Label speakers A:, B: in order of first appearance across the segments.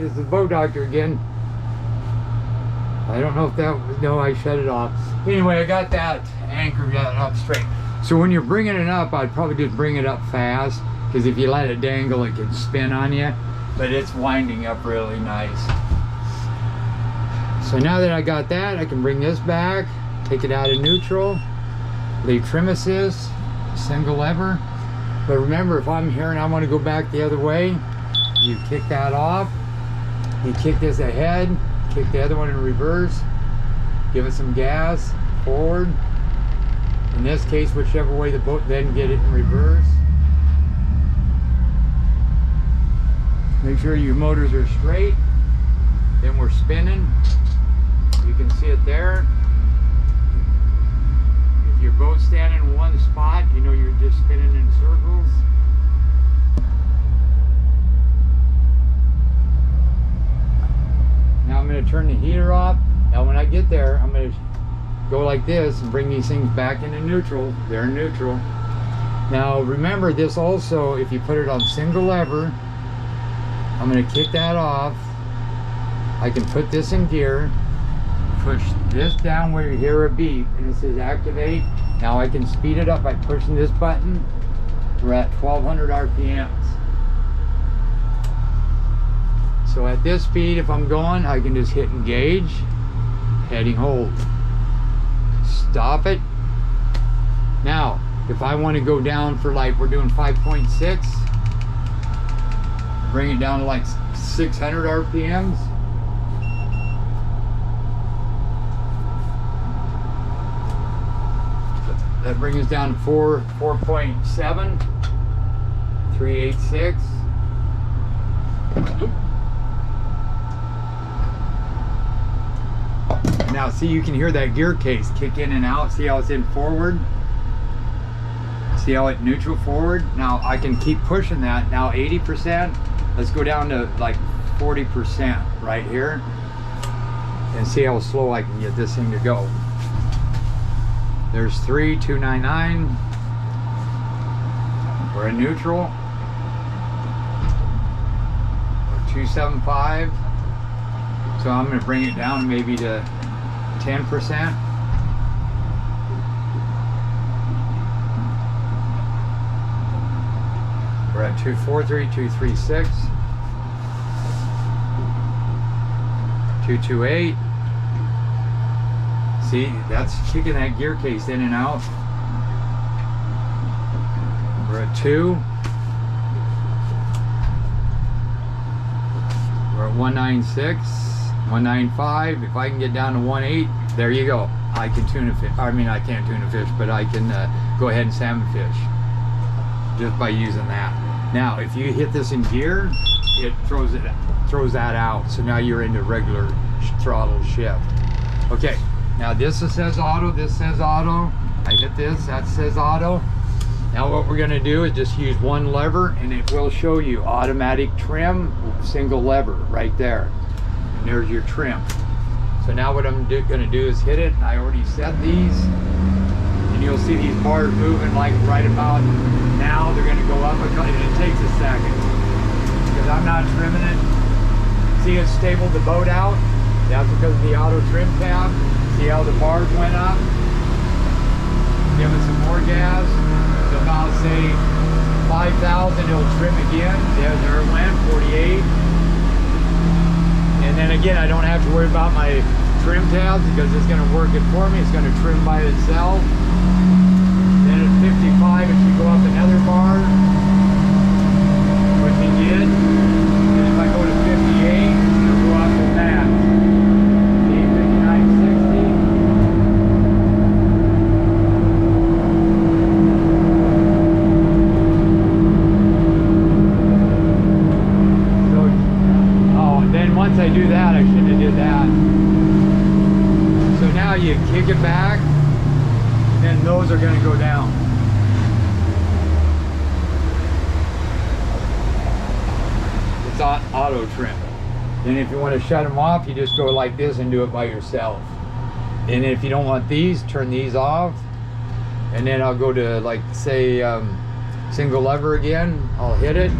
A: this is the boat doctor again. I don't know if that was, no, I shut it off. Anyway, I got that anchor up straight. So when you're bringing it up, I'd probably just bring it up fast, because if you let it dangle, it can spin on you. But it's winding up really nice. So now that I got that, I can bring this back, take it out of neutral, leave trim assist, single lever. But remember, if I'm here and I want to go back the other way, you kick that off, you kick this ahead, kick the other one in reverse, give it some gas, forward. In this case, whichever way the boat, then get it in reverse. Make sure your motors are straight. Then we're spinning. You can see it there. If your boat's standing in one spot, you know you're just spinning in circles. Now I'm going to turn the heater off. Now when I get there, I'm going to go like this and bring these things back into neutral. They're in neutral. Now remember this also, if you put it on single lever, I'm going to kick that off. I can put this in gear, push this down where you hear a beep and it says activate. Now I can speed it up by pushing this button. We're at 1200 RPMs. So at this speed, if I'm going, I can just hit engage, heading hold. Stop it. Now, if I want to go down for, like, we're doing 5.6, bring it down to like 600 RPMs. That brings us down to 4.7, 386. Now see, you can hear that gear case kick in and out. See how it's in forward? See how it neutral forward? Now I can keep pushing that. Now 80%. Let's go down to like 40% right here. And see how slow I can get this thing to go. There's 3,299. We're in neutral. 275. So I'm going to bring it down maybe to 10%. We're at 243, 236, 228. See, that's kicking that gear case in and out. We're at 2. We're at 196, 195. If I can get down to 18, there you go. I can tuna fish. I mean, I can't tuna fish, but I can go ahead and salmon fish just by using that. Now, if you hit this in gear, it throws that out. So now you're into regular throttle shift. Okay. Now this says auto, this says auto. I hit this, that says auto. Now what we're gonna do is just use one lever and it will show you automatic trim, single lever right there. And there's your trim. So now what I'm gonna do is hit it. I already set these. And you'll see these bars moving like right about now. They're gonna go up and it takes a second. Because I'm not trimming it. See, it's stabled the boat out. That's because of the auto trim tab. See how the bars went up? Give it some more gas. So about say 5,000, it'll trim again. There it went, 48. And then again, I don't have to worry about my trim tabs because it's going to work it for me. It's going to trim by itself. Then at 55, it should go up another bar, which it did. And if I go to 58, it'll go up to that. Once I do that, I shouldn't have did that. So now you kick it back, and those are going to go down. It's auto trim. Then if you want to shut them off, you just go like this and do it by yourself. And if you don't want these, turn these off. And then I'll go to, like, say, single lever again. I'll hit it.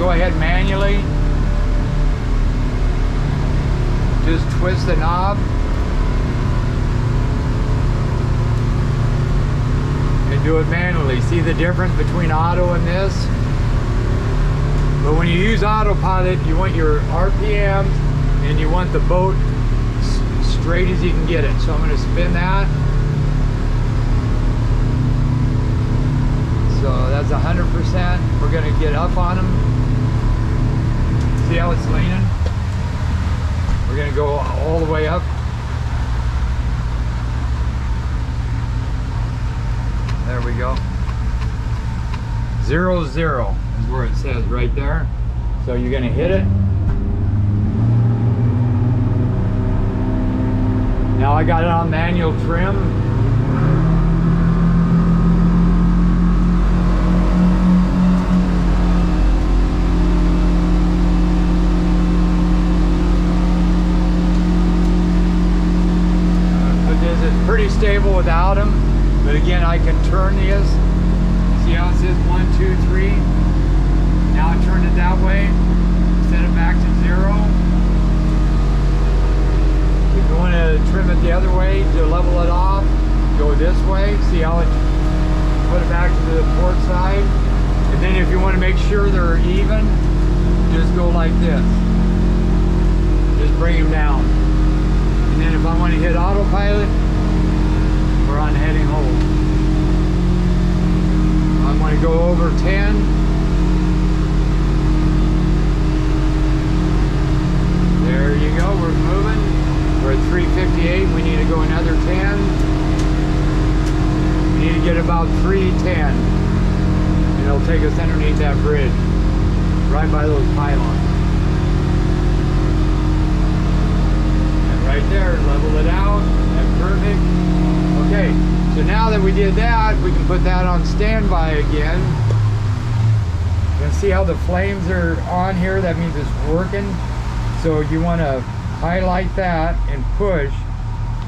A: go ahead manually. Just twist the knob. And do it manually. See the difference between auto and this? But when you use autopilot, you want your RPMs and you want the boat straight as you can get it. So I'm going to spin that. So that's 100%. We're going to get up on them. See how it's leaning? We're going to go all the way up. There we go. 0, 0 is where it says right there. So you're going to hit it. Now I got it on manual trim. It's pretty stable without them. But again, I can turn this. See how it says 1, 2, 3? Now I turn it that way. Set it back to 0. If you want to trim it the other way to level it off, go this way. See how it put it back to the port side. And then if you want to make sure they're even, just go like this. Just bring them down. And then if I want to hit autopilot, we're on heading hold. I'm going to go over 10. There you go, we're moving. We're at 358, we need to go another 10. We need to get about 310. And it'll take us underneath that bridge, right by those pylons. And right there, level it out, that's perfect. Okay, so now that we did that, we can put that on standby again. You can see how the flames are on here, that means it's working. So you want to highlight that and push,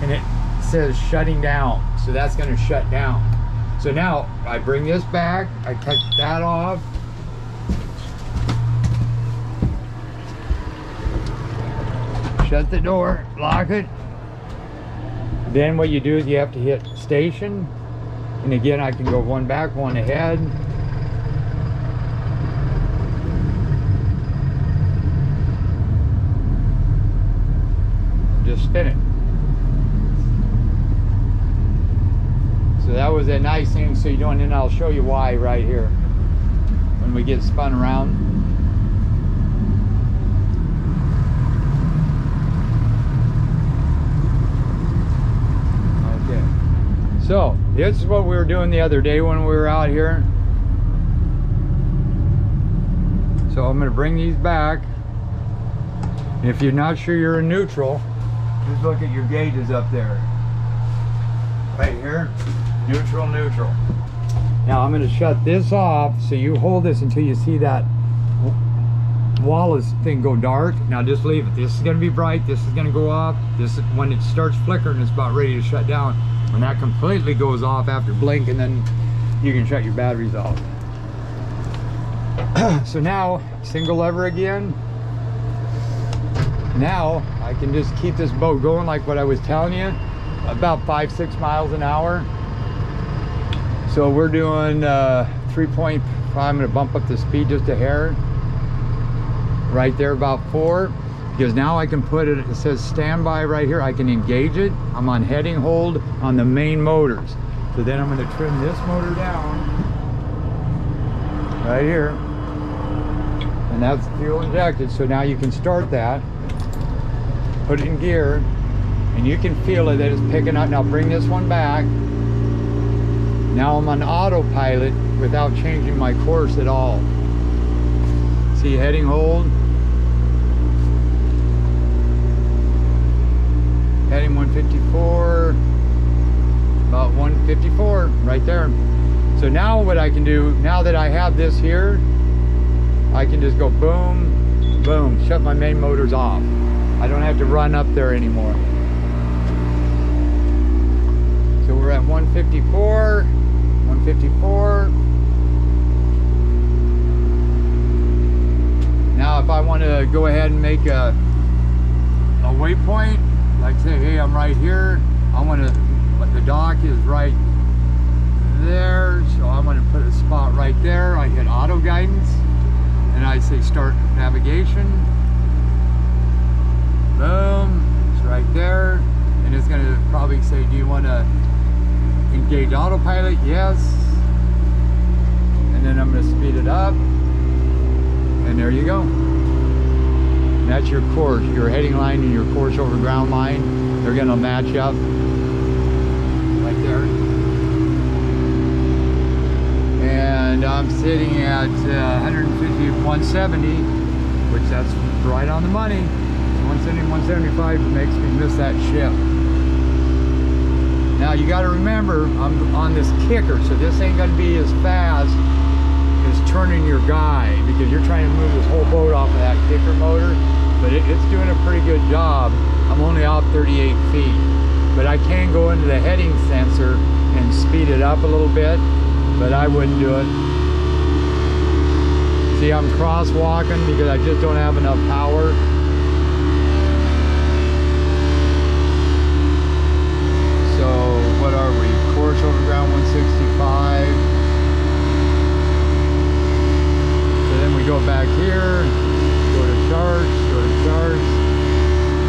A: and it says shutting down. So that's going to shut down. So now I bring this back, I cut that off. Shut the door, lock it. Then what you do is you have to hit station, and again I can go one back, one ahead. Just spin it. So that was a nice thing, so you don't, and I'll show you why right here when we get spun around. So, this is what we were doing the other day when we were out here. So I'm going to bring these back. If you're not sure you're in neutral, just look at your gauges up there. Right here, neutral, neutral. Now I'm going to shut this off, so you hold this until you see that Wallace thing go dark. Now just leave it. This is going to be bright, this is going to go off. This is when it starts flickering, it's about ready to shut down. When that completely goes off after blink, and then you can shut your batteries off. So now, single lever again. Now I can just keep this boat going like what I was telling you, about 5-6 miles an hour. So we're doing 3.5. I'm going to bump up the speed just a hair. Right there, about 4. Because now I can put it, it says standby right here, I can engage it. I'm on heading hold on the main motors. So then I'm going to trim this motor down right here, and that's fuel injected. So now you can start that, put it in gear, and you can feel it that it's picking up. Now bring this one back. Now I'm on autopilot without changing my course at all. See, heading hold. Heading 154, about 154, right there. So now what I can do, now that I have this here, I can just go boom, boom, shut my main motors off. I don't have to run up there anymore. So we're at 154, 154. want to go ahead and make a waypoint, like say, hey, I'm right here. I want to, but the dock is right there, so I'm going to put a spot right there. I hit auto guidance, and I say start navigation. Boom, it's right there, and it's going to probably say, do you want to engage autopilot? Yes. And then I'm going to speed it up, and there you go. And that's your course, your heading line and your course over ground line. They're going to match up right there. And I'm sitting at 150 to 170, which that's right on the money. 170, 175 makes me miss that ship. Now you got to remember, I'm on this kicker, so this ain't going to be as fast as turning your guide, because you're trying to move this whole boat off of that kicker motor, but it's doing a pretty good job. I'm only off 38 feet, but I can go into the heading sensor and speed it up a little bit, but I wouldn't do it. See, I'm crosswalking because I just don't have enough power.